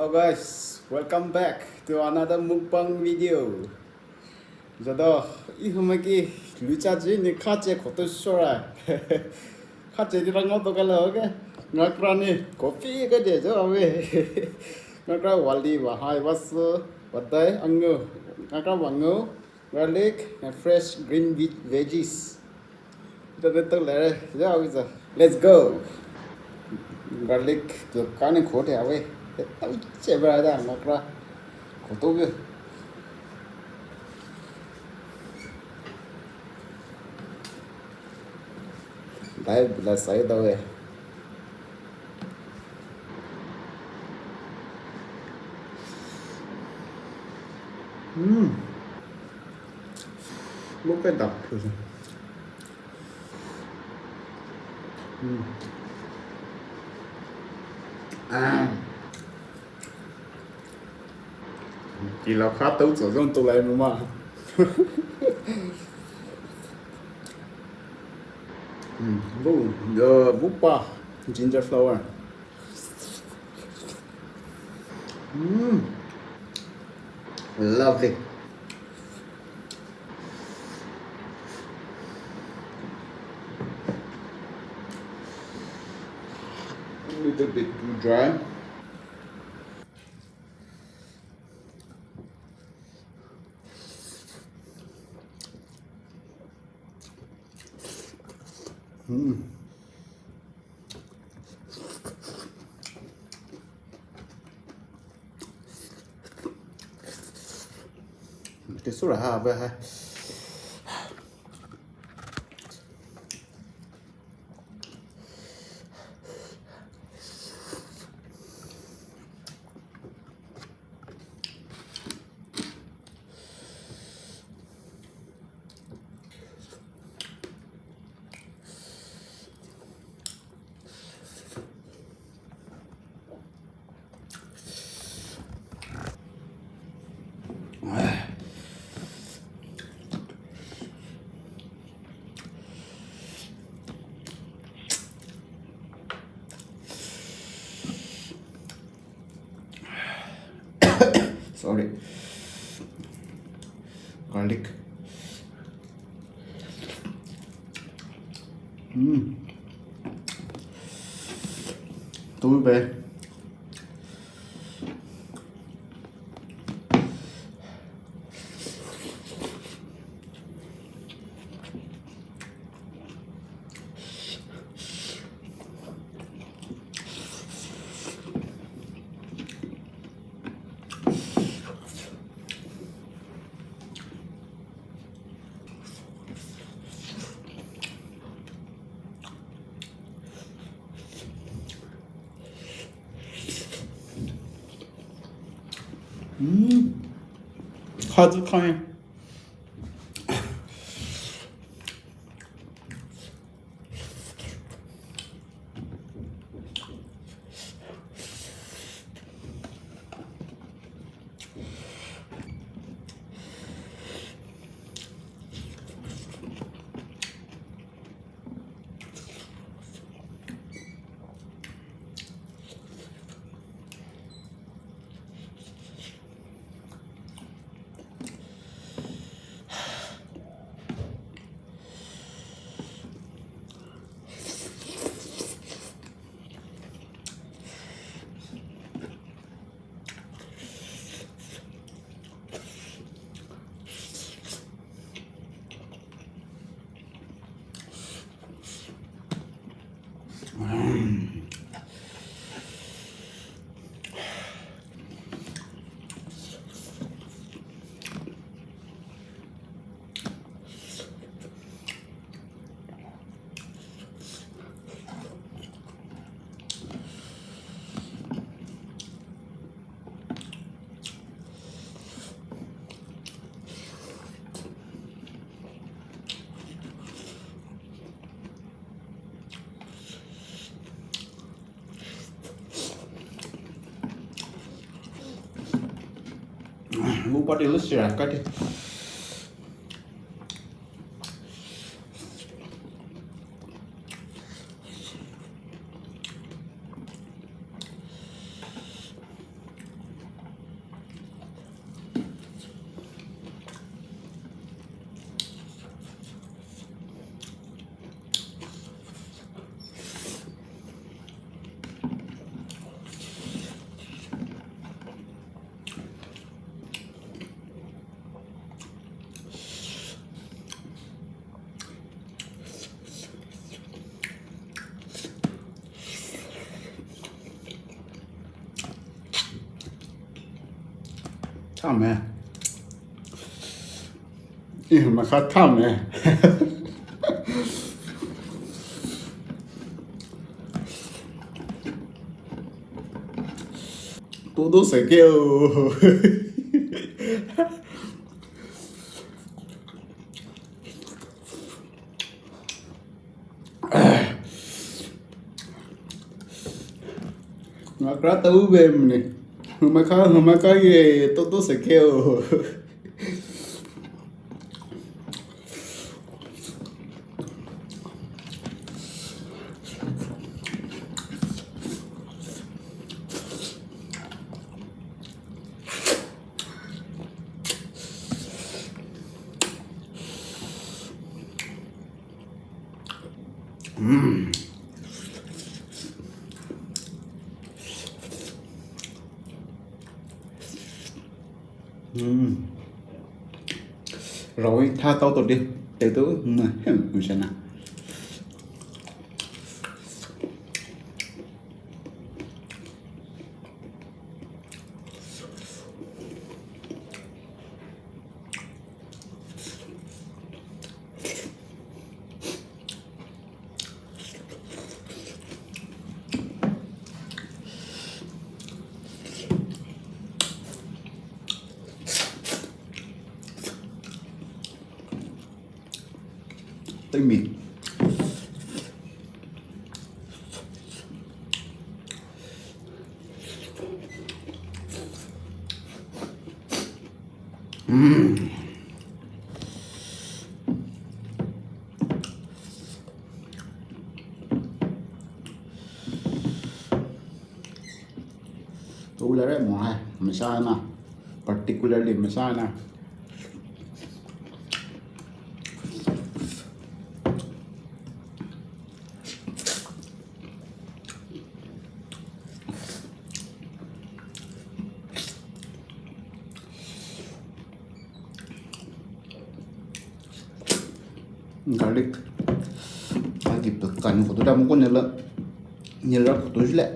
Hello guys, welcome back to another mukbang video. Giờ ít hôm kia lũ cha chỉ ni khát chế của tôi xưa rồi, khát chế thì đang ngó tôi cái lỡ cái, ngó cái này coffee cái gì chứ ông ấy, ngó cái wali và hai bát sữa, bát đấy ăn ngô, ngó cái vàng ngô, garlic and fresh green veggies. Giờ tôi lấy giờ bây giờ, let's go. Garlic từ cái này khó thế à vậy, tao chế vào đây ngó cái, khó tôi biết. Đấy là sấy đâu vậy? Lúc cái đập à chỉ là khá tốt sử dụng tụ lại mà the bupa ginger flower. Lovely. A little bit too dry. Cái số là ha về ha. Sorry. Garlic. Tôi về. 가득하네. Lupa delicious kan. 참해. 이거 막 참해. 또도 쓸게요. Mà có tú về mình này. Không mà có gì tôi sẽ kêu. Rồi tha tao tôi đi từ từ mà mình sẽ nào tới miền tôi lấy món masala particularly masala garlic lagi tekan ko to da mo ko nila ko to sila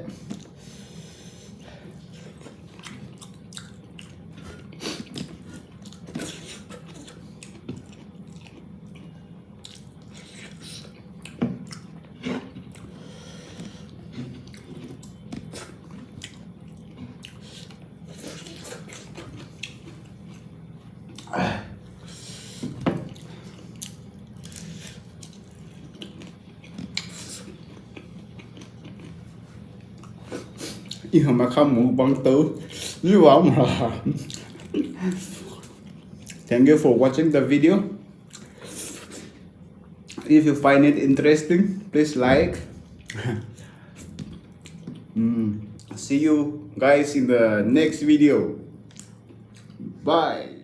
이거 막 한 먹방 또 이거 아무라. Thank you for watching the video. If you find it interesting, please like. See you guys in the next video. Bye.